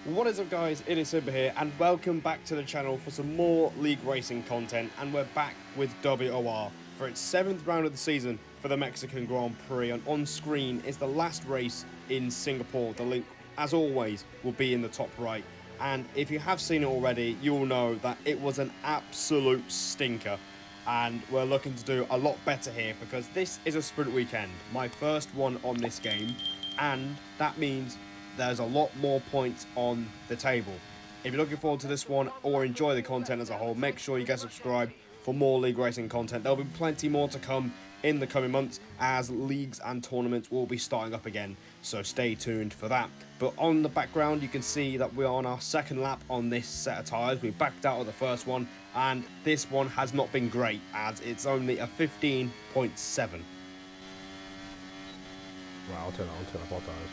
What is up guys, it is Simba here and welcome back to the channel for some more league racing content, and we're back with WOR for its 7th round of the season for the Mexican Grand Prix, and on screen is the last race in Singapore. The link, as always, will be in the top right, and if you have seen it already, you'll know that it was an absolute stinker, and we're looking to do a lot better here because this is a sprint weekend, my first one on this game, and that means there's a lot more points on the table. If you're looking forward to this one or enjoy the content as a whole, make sure you get subscribed for more league racing content. There'll be plenty more to come in the coming months as leagues and tournaments will be starting up again, so stay tuned for that. But on the background you can see that we're on our second lap on this set of tyres. We backed out of the first one and this one has not been great as it's only a 15.7. Wow, I'll turn off all tyres.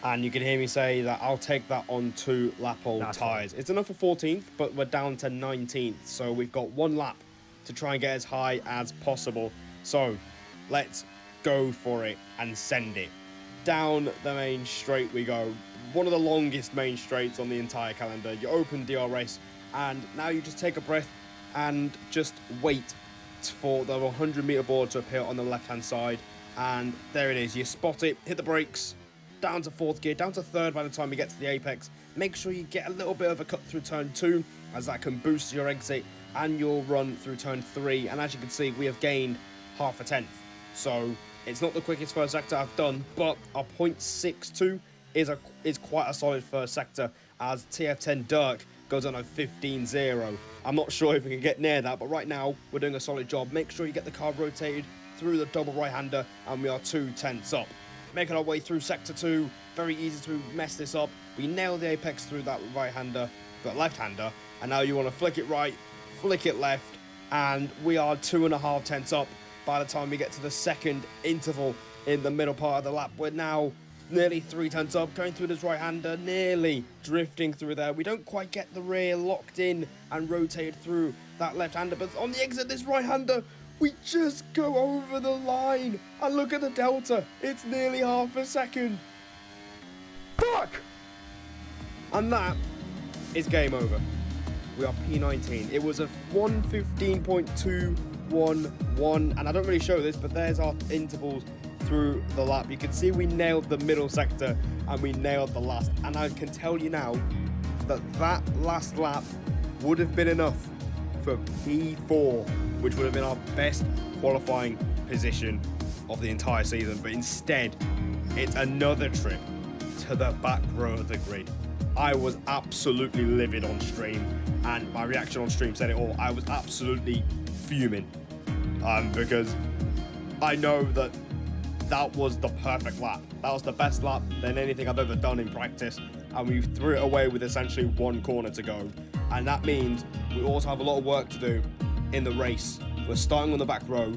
And you can hear me say that I'll take that on 2 lap-old tyres. It's enough for 14th, but we're down to 19th. So we've got 1 lap to try and get as high as possible. So let's go for it and send it. Down the main straight we go. One of the longest main straights on the entire calendar. You open DRS and now you just take a breath and just wait for the 100-meter board to appear on the left-hand side. And there it is. You spot it, hit the brakes. Down to 4th gear, down to 3rd by the time you get to the apex. Make sure you get a little bit of a cut through turn 2, as that can boost your exit and your run through turn 3. And as you can see, we have gained half a tenth. So it's not the quickest first sector I've done, but a 0.62 is quite a solid first sector, as TF10 Dirk goes on a 15.0. I'm not sure if we can get near that, but right now we're doing a solid job. Make sure you get the car rotated through the double right-hander, and we are 2 tenths up. Making our way through Sector 2, very easy to mess this up. We nailed the apex through that right-hander, that left-hander, and now you want to flick it right, flick it left, and we are 2.5 tenths up by the time we get to the second interval in the middle part of the lap. We're now nearly 3 tenths up, going through this right-hander, nearly drifting through there. We don't quite get the rear locked in and rotated through that left-hander, but on the exit, this right-hander, we just go over the line, and look at the delta, it's nearly half a second. Fuck! And that is game over. We are P19. It was a 1:15.211, and I don't really show this, but there's our intervals through the lap. You can see we nailed the middle sector, and we nailed the last, and I can tell you now that that last lap would have been enough for P4, which would have been our best qualifying position of the entire season, but instead it's another trip to the back row of the grid. I was absolutely livid on stream, and my reaction on stream said it all. I was absolutely fuming because I know that was the perfect lap. That was the best lap than anything I've ever done in practice, and we threw it away with essentially 1 corner to go. And that means we also have a lot of work to do in the race. We're starting on the back row,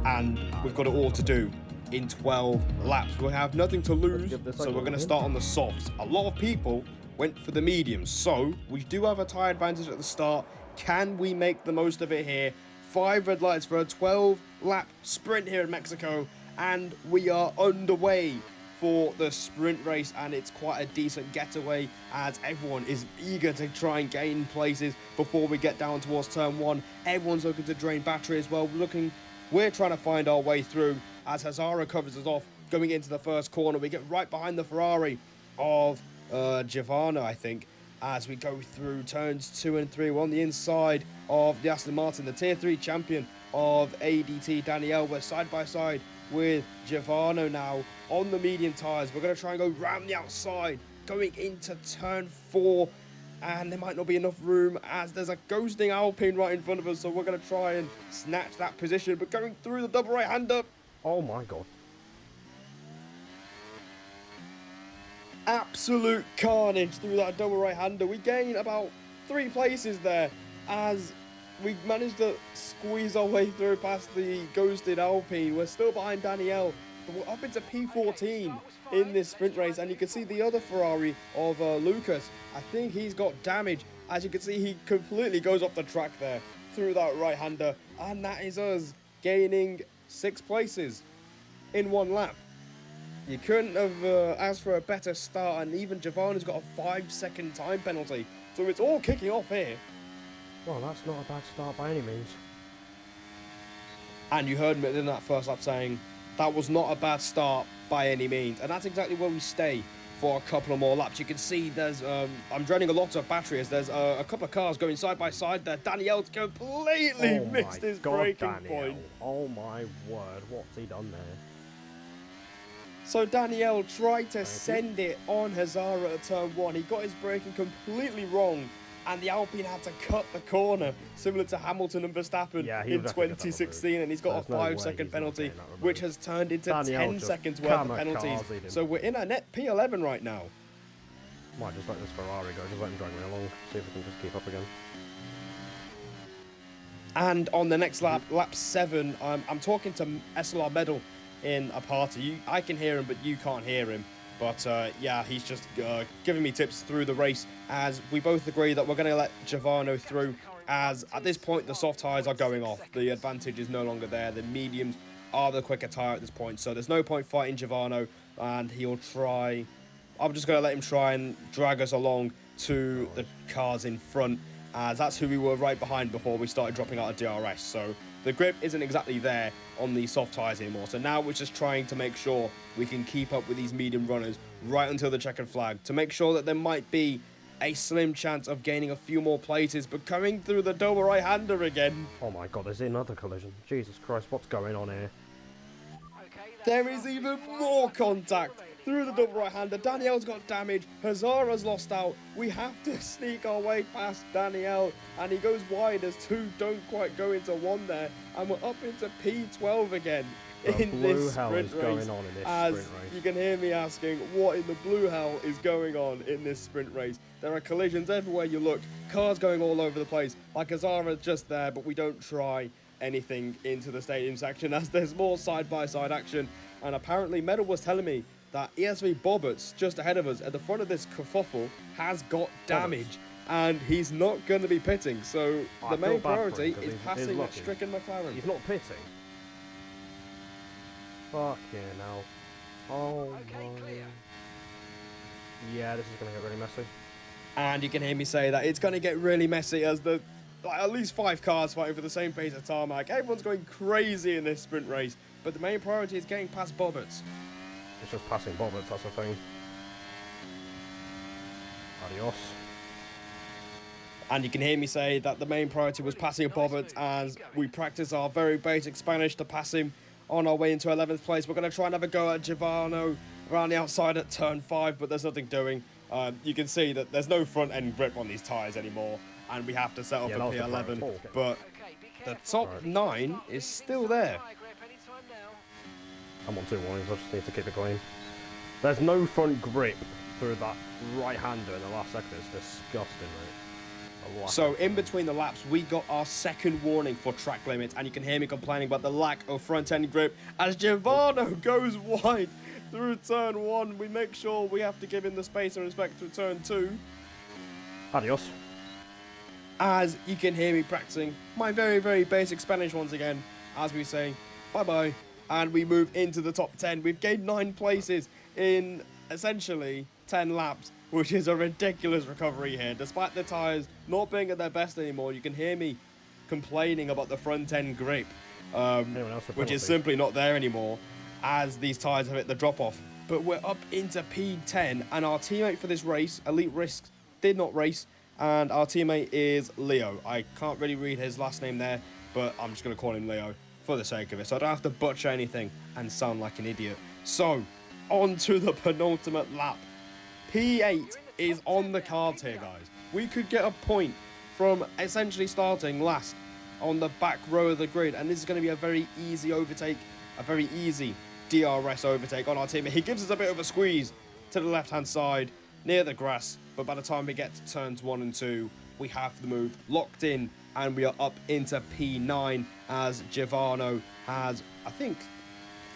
and we've got it all to do in 12 laps. We have nothing to lose, so we're going to start on the softs. A lot of people went for the mediums, so we do have a tyre advantage at the start. Can we make the most of it here? 5 red lights for a 12-lap sprint here in Mexico, and we are underway for the sprint race, and it's quite a decent getaway as everyone is eager to try and gain places before we get down towards turn 1. Everyone's looking to drain battery as well. We're trying to find our way through as Hazara covers us off going into the first corner. We get right behind the Ferrari of Giovanna, I think, as we go through turns 2 and 3. We're on the inside of the Aston Martin, the tier 3 champion of ADT Danielle. We're side by side with Giovanna now on the medium tyres. We're going to try and go round the outside going into turn 4, and there might not be enough room as there's a ghosting Alpine right in front of us, so we're going to try and snatch that position, but going through the double right-hander. Oh my god. Absolute carnage through that double right-hander. We gain about 3 places there as we managed to squeeze our way through past the ghosted Alpine. We're still behind Danielle, but we're up into P14 in this sprint race, and you can see the other Ferrari of Lucas. I think he's got damage. As you can see, he completely goes off the track there through that right-hander, and that is us gaining 6 places in 1 lap. You couldn't have asked for a better start, and even Giovanni's got a 5-second time penalty. So it's all kicking off here. Well, that's not a bad start by any means. And you heard me in that first lap saying that was not a bad start by any means. And that's exactly where we stay for a couple of more laps. You can see there's, I'm draining a lot of battery as there's a couple of cars going side by side there. Danielle's completely missed his braking point. Oh my word, what's he done there? So Danielle tried to send it on Hazara at turn 1. He got his braking completely wrong, and the Alpine had to cut the corner, similar to Hamilton and Verstappen in 2016, and he's got a 5-second penalty, which has turned into 10 seconds worth of penalties. So we're in a net P11 right now. Might just let this Ferrari go, just let him drag me along, see if we can just keep up again. And on the next lap, lap 7, I'm talking to SLR Medal in a party. I can hear him, but you can't hear him. But yeah, he's just giving me tips through the race, as we both agree that we're going to let Giovanni through, as at this point the soft tyres are going off. The advantage is no longer there. The mediums are the quicker tyre at this point, so there's no point fighting Giovanni, and he'll try. I'm just going to let him try and drag us along to the cars in front, as that's who we were right behind before we started dropping out of DRS. So the grip isn't exactly there on the soft tyres anymore. So now we're just trying to make sure we can keep up with these medium runners right until the checkered flag, to make sure that there might be a slim chance of gaining a few more places, but coming through the double right-hander again. Oh my god, there's another collision. Jesus Christ, what's going on here? There is even more contact through the double right-hander. Danielle's got damage. Hazara's lost out. We have to sneak our way past Danielle, and he goes wide as 2 don't quite go into 1 there, and we're up into P12 again in this sprint race. As you can hear me asking, what in the blue hell is going on in this sprint race? There are collisions everywhere you look, cars going all over the place, like Hazara just there, but we don't try anything into the stadium section, as there's more side-by-side action. And apparently Medal was telling me that ESV Bobberts, just ahead of us at the front of this kerfuffle, has got damage, and he's not going to be pitting. So the main priority is passing that stricken McLaren. He's not pitting. Fuck yeah, now. Oh my. Yeah, this is going to get really messy. And you can hear me say that it's going to get really messy, as the at least 5 cars fighting for the same pace of tarmac. Everyone's going crazy in this sprint race, but the main priority is getting past Bobberts. It's just passing Bobberts, that's the thing. Adios. And you can hear me say that the main priority was passing Bobberts, as we practice our very basic Spanish to pass him on our way into 11th place. We're going to try and have a go at Giovanni around the outside at turn 5, but there's nothing doing. You can see that there's no front end grip on these tyres anymore, and we have to settle for P11. But the top 9 is still there. I'm on 2 warnings, I just need to keep it clean. There's no front grip through that right-hander in the last sector. It's disgusting, mate. So in between the laps, we got our second warning for track limits, and you can hear me complaining about the lack of front-end grip as Giovanni goes wide through turn 1. We make sure we have to give him the space and respect through turn 2. Adios. As you can hear me practicing my very, very basic Spanish once again, as we say bye-bye, and we move into the top 10. We've gained 9 places in essentially 10 laps, which is a ridiculous recovery here. Despite the tyres not being at their best anymore, you can hear me complaining about the front-end grip, which is simply not there anymore, as these tyres have hit the drop-off. But we're up into P10, and our teammate for this race, Elite Risks, did not race, and our teammate is Leo. I can't really read his last name there, but I'm just going to call him Leo for the sake of it, so I don't have to butcher anything and sound like an idiot. So, on to the penultimate lap. P8 is on the cards here, guys. We could get a point from essentially starting last on the back row of the grid, and this is going to be a very easy overtake, a very easy DRS overtake on our team. He gives us a bit of a squeeze to the left-hand side near the grass, but by the time we get to turns 1 and 2, we have the move locked in, and we are up into P9 as Giovanni has, I think,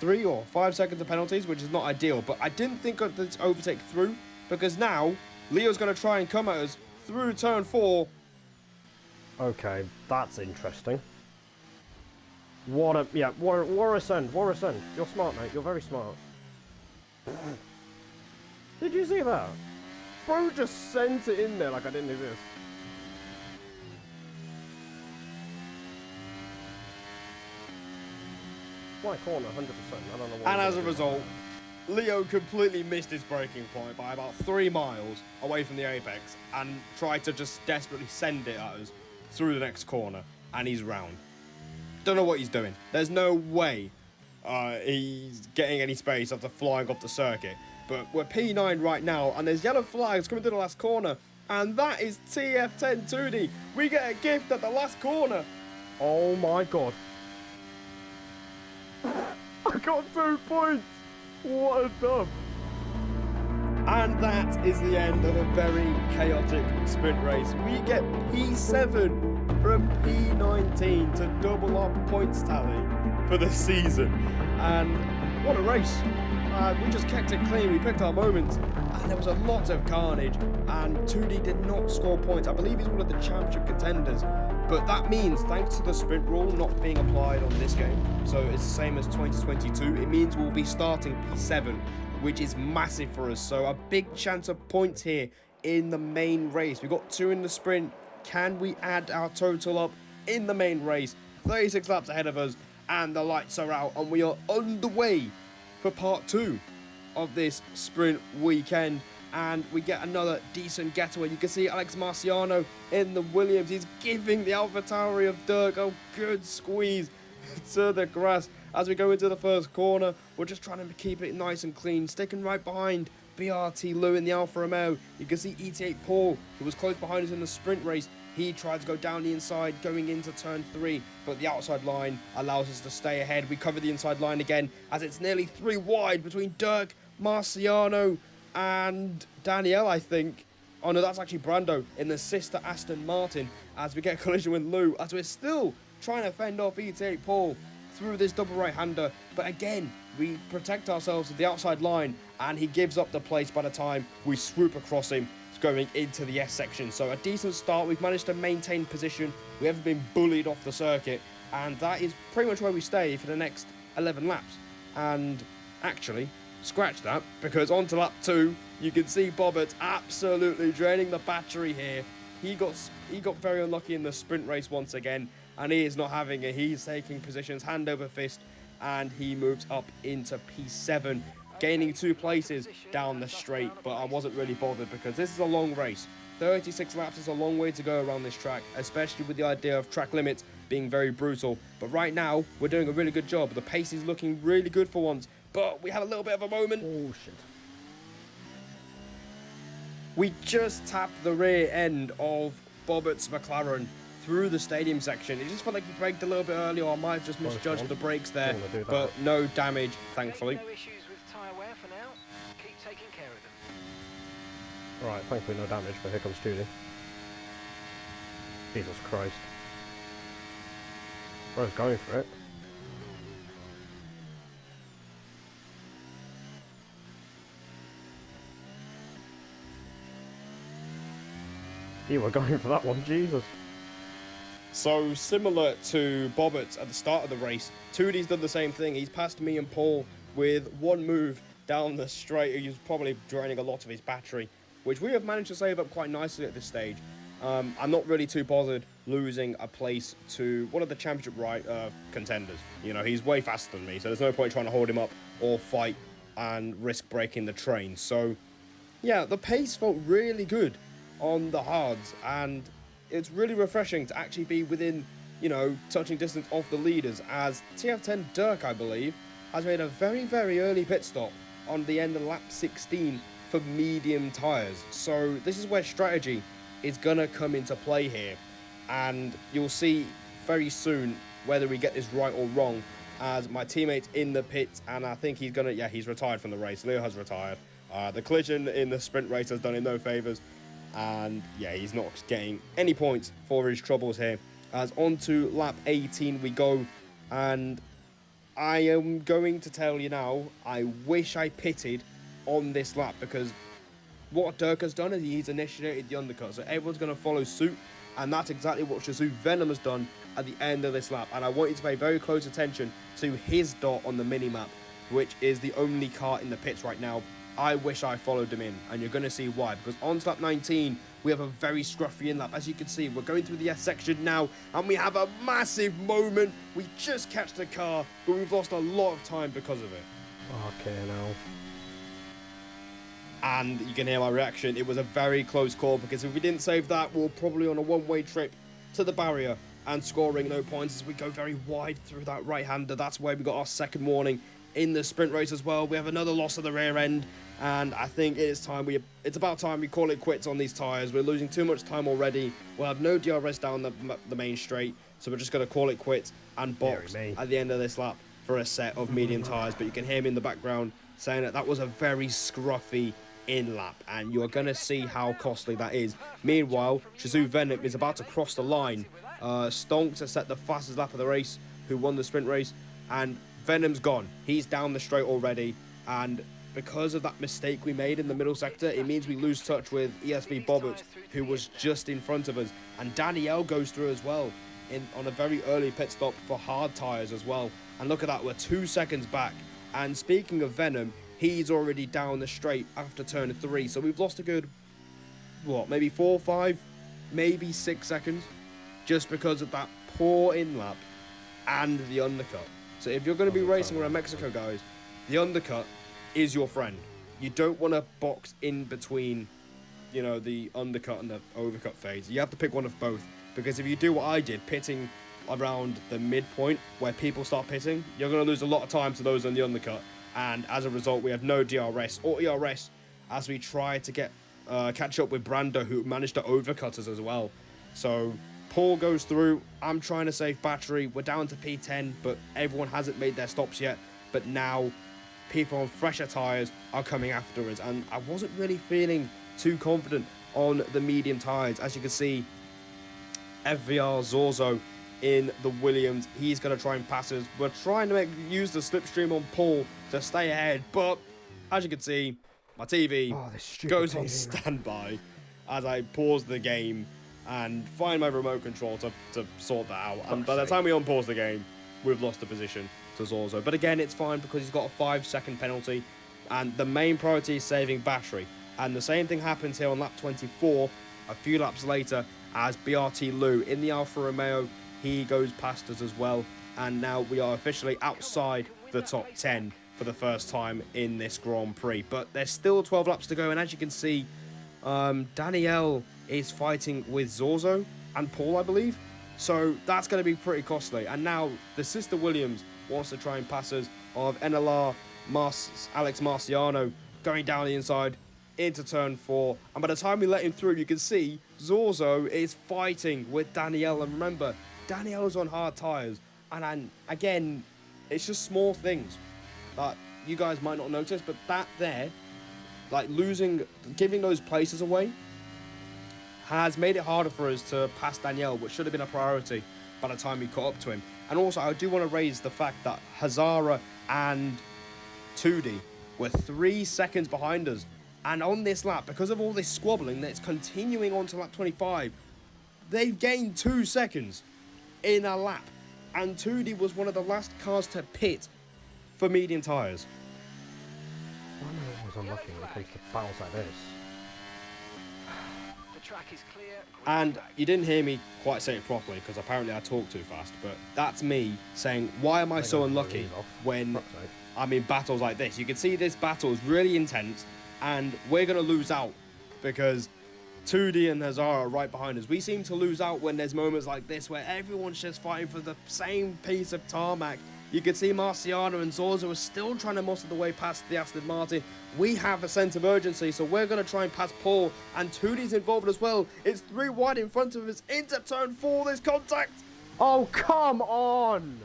3 or 5 seconds of penalties, which is not ideal. But I didn't think of this overtake through, because now Leo's going to try and come at us through turn 4. Okay, that's interesting. What a... Yeah, WOR ascend. You're smart, mate. You're very smart. Did you see that? Bro just sent it in there like I didn't exist. My corner, 100%. I don't know what. And as a result, Leo completely missed his braking point by about 3 miles away from the apex and tried to just desperately send it at us through the next corner, and he's round. Don't know what he's doing. There's no way he's getting any space after flying off the circuit. But we're P9 right now, and there's yellow flags coming to the last corner, and that is TF10 2D. We get a gift at the last corner. Oh my god. I got 2 points. What a dub. And that is the end of a very chaotic sprint race. We get P7 from P19 to double our points tally for the season. And what a race. We just kept it clean, we picked our moments, and there was a lot of carnage, and 2D did not score points. I believe he's one of the championship contenders, but that means, thanks to the sprint rule not being applied on this game, so it's the same as 2022, it means we'll be starting P7, which is massive for us, so a big chance of points here in the main race. We've got 2 in the sprint. Can we add our total up in the main race? 36 laps ahead of us, and the lights are out, and we are underway for part 2 of this sprint weekend, and we get another decent getaway. You can see Alex Marciano in the Williams. He's giving the AlphaTauri of Dirk a good squeeze to the grass as we go into the first corner. We're just trying to keep it nice and clean, sticking right behind BRT Lou in the Alfa Romeo. You can see ET8 Paul, who was close behind us in the sprint race. He tried to go down the inside going into turn 3, but the outside line allows us to stay ahead. We cover the inside line again as it's nearly 3 wide between Dirk, Marciano and Danielle, I think. Oh no, that's actually Brando in the sister Aston Martin as we get a collision with Lou, as we're still trying to fend off ET8 Paul through this double right-hander. But again, we protect ourselves with the outside line, and he gives up the place by the time we swoop across him going into the S section. So a decent start. We've managed to maintain position. We haven't been bullied off the circuit, and that is pretty much where we stay for the next 11 laps. And actually, scratch that, because on to lap 2, you can see Bobbert absolutely draining the battery here. He got very unlucky in the sprint race once again, and he is not having it. He's taking positions hand over fist, and he moves up into P7, gaining 2 places down the straight. But I wasn't really bothered because this is a long race. 36 laps is a long way to go around this track, especially with the idea of track limits being very brutal. But right now, we're doing a really good job. The pace is looking really good for once, but we had a little bit of a moment. Oh shit. We just tapped the rear end of Bobbert's McLaren through the stadium section. It just felt like he braked a little bit early, or I might have just misjudged the brakes there, but no damage, thankfully. No issues with tyre wear for now. Keep taking care of them. Alright, thankfully no damage, but here comes Judy. Jesus Christ. Bro's going for it. You were going for that one, Jesus. So similar to Bobbert at the start of the race, 2D's done the same thing. He's passed me and Paul with one move down the straight. He's probably draining a lot of his battery, which we have managed to save up quite nicely at this stage. I'm not really too bothered losing a place to one of the championship contenders. You know, he's way faster than me, so there's no point trying to hold him up or fight and risk breaking the train. So yeah, the pace felt really good on the hards, and it's really refreshing to actually be within, you know, touching distance of the leaders, as TF10 Dirk, I believe, has made a very, very early pit stop on the end of lap 16 for medium tyres. So this is where strategy is going to come into play here, and you'll see very soon whether we get this right or wrong, as my teammate's in the pit, and I think he's going to, yeah, he's retired from the race. Leo has retired. The collision in the sprint race has done him no favours. And yeah, he's not getting any points for his troubles here. As on to lap 18 we go, and I am going to tell you now, I wish I pitted on this lap, because what Dirk has done is he's initiated the undercut, so everyone's going to follow suit, and that's exactly what Shazoo Venom has done at the end of this lap. And I want you to pay very close attention to his dot on the mini-map, which is the only car in the pits right now. I wish I followed him in, and you're going to see why. Because on lap 19, we have a very scruffy in lap. As you can see, we're going through the S section now, and we have a massive moment. We just catch the car, but we've lost a lot of time because of it. Okay, now. And you can hear my reaction. It was a very close call, because if we didn't save that, we're probably on a one-way trip to the barrier and scoring no points as we go very wide through that right-hander. That's where we got our second warning in the sprint race as well. We have another loss of the rear end, and I think it's about time we call it quits on these tyres. We're losing too much time already. We'll have no DRS down the main straight, so we're just going to call it quits and box at the end of this lap for a set of medium tyres. But you can hear me in the background saying that that was a very scruffy in lap, and you're going to see how costly that is. Meanwhile, Shazoo Venom is about to cross the line. Stonks has set the fastest lap of the race, who won the sprint race, and Venom's gone. He's down the straight already, and because of that mistake we made in the middle sector, it means we lose touch with ESV Bobbert, who was just in front of us, and Danielle goes through as well on a very early pit stop for hard tyres as well. And look at that, we're 2 seconds back. And speaking of Venom, he's already down the straight after turn 3, so we've lost a good, what, maybe 4, 5, maybe 6 seconds, just because of that poor in lap and the undercut. So if you're going to be racing around Mexico, guys, the undercut is your friend. You don't want to box in between, you know, the undercut and the overcut phase. You have to pick one of both, because if you do what I did, pitting around the midpoint where people start pitting, you're going to lose a lot of time to those on the undercut, and as a result we have no DRS or ERS as we try to get catch up with Brando, who managed to overcut us as well. So Paul goes through. I'm trying to save battery. We're down to P10, but everyone hasn't made their stops yet. But now people on fresher tyres are coming after us, and I wasn't really feeling too confident on the medium tyres. As you can see, FVR Zorzo in the Williams, he's going to try and pass us. We're trying to use the slipstream on Paul to stay ahead, but as you can see, my TV goes on standby as I pause the game and find my remote control to sort that out. And by the time we unpause the game, we've lost the position to Zorzo. But again, it's fine because he's got a 5-second penalty, and the main priority is saving battery. And the same thing happens here on lap 24, a few laps later, as BRT Lou in the Alfa Romeo, he goes past us as well. And now we are officially outside the top 10 for the first time in this Grand Prix. But there's still 12 laps to go, and as you can see, Danielle is fighting with Zorzo and Paul, I believe. So that's going to be pretty costly. And now the sister Williams wants to try and pass us of NLR Alex Marciano going down the inside into turn 4. And by the time we let him through, you can see Zorzo is fighting with Danielle. And remember, Danielle is on hard tyres. And again, it's just small things that you guys might not notice, but that there, like giving those places away, has made it harder for us to pass Danielle, which should have been a priority by the time we caught up to him. And also, I do want to raise the fact that Hazara and Tudi were 3 seconds behind us. And on this lap, because of all this squabbling that's continuing on to lap 25, they've gained 2 seconds in a lap. And Tudi was one of the last cars to pit for medium tyres. I know I was unlucky when it comes to battles like this. The track is clear. And you didn't hear me quite say it properly because apparently I talk too fast, but that's me saying, why am I so unlucky when I'm in battles like this? You can see this battle is really intense, and we're going to lose out because Tudi and Hazara are right behind us. We seem to lose out when there's moments like this where everyone's just fighting for the same piece of tarmac. You can see Marciano and Zorzo are still trying to muscle the way past the Aston Martin. We have a sense of urgency, so we're going to try and pass Paul, and Tudi's involved as well. It's 3 wide in front of us into turn 4, there's contact. Oh, come on!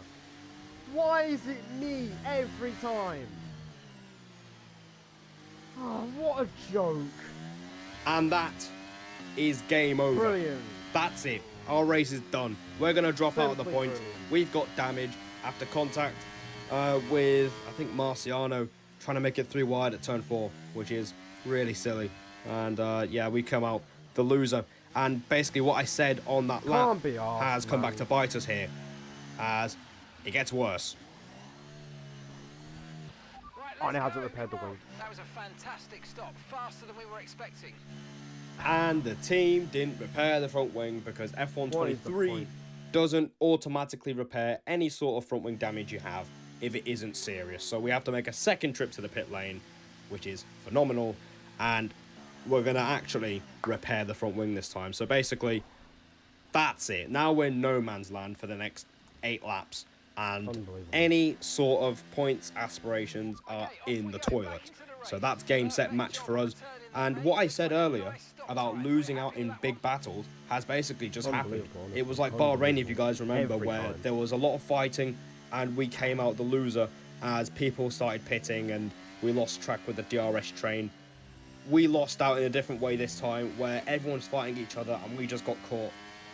Why is it me every time? Oh, what a joke. And that is game over. Brilliant. That's it. Our race is done. We're going to drop out of the points. Brilliant. We've got damage after contact with, I think, Marciano trying to make it 3 wide at turn 4, which is really silly. And yeah, we come out the loser. And basically what I said on that lap has come back to bite us here, as it gets worse. Oh, and it hasn't repaired the wing. That was a fantastic stop, faster than we were expecting. And the team didn't repair the front wing because What is the F123 point? doesn't automatically repair any sort of front wing damage you have if it isn't serious. So we have to make a second trip to the pit lane, which is phenomenal, and we're going to actually repair the front wing this time. So basically, that's it. Now we're in no man's land for the next 8 laps, and any sort of points aspirations are in the toilet. So that's game, set, match for us. And what I said earlier about losing out in big battles has basically just happened. It was like Bahrain, if you guys remember, where there was a lot of fighting and we came out the loser as people started pitting and we lost track with the DRS train. We lost out in a different way this time, where everyone's fighting each other and we just got caught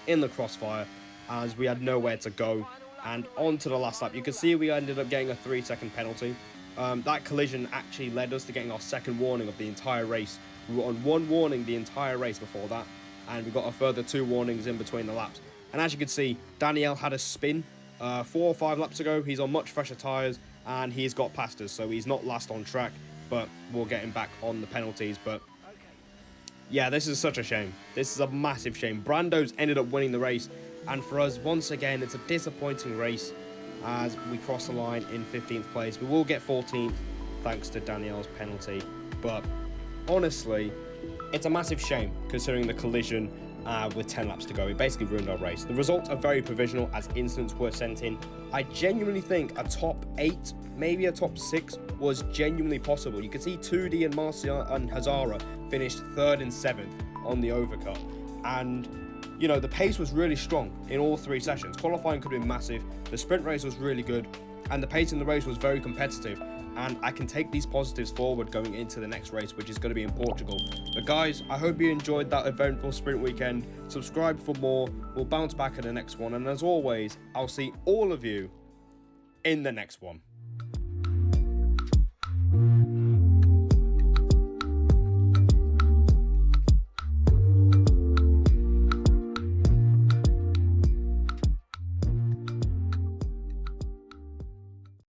in the crossfire as we had nowhere to go. And on to the last lap. You can see we ended up getting a 3-second penalty. That collision actually led us to getting our second warning of the entire race. We were on 1 warning the entire race before that, and we got a further 2 warnings in between the laps. And as you can see, Daniel had a spin 4 or 5 laps ago. He's on much fresher tyres, and he's got past us, so he's not last on track, but we'll get him back on the penalties. But yeah, this is such a shame. This is a massive shame. Brando's ended up winning the race, and for us, once again, it's a disappointing race as we cross the line in 15th place. We will get 14th thanks to Danielle's penalty, but honestly, it's a massive shame considering the collision with 10 laps to go. It basically ruined our race. The results are very provisional as incidents were sent in. I genuinely think a top 8, maybe a top 6 was genuinely possible. You can see 2D and Marcia and Hazara finished 3rd and 7th on the overcut. And you know, the pace was really strong in all 3 sessions. Qualifying could have been massive. The sprint race was really good. And the pace in the race was very competitive. And I can take these positives forward going into the next race, which is going to be in Portugal. But guys, I hope you enjoyed that eventful sprint weekend. Subscribe for more. We'll bounce back at the next one. And as always, I'll see all of you in the next one.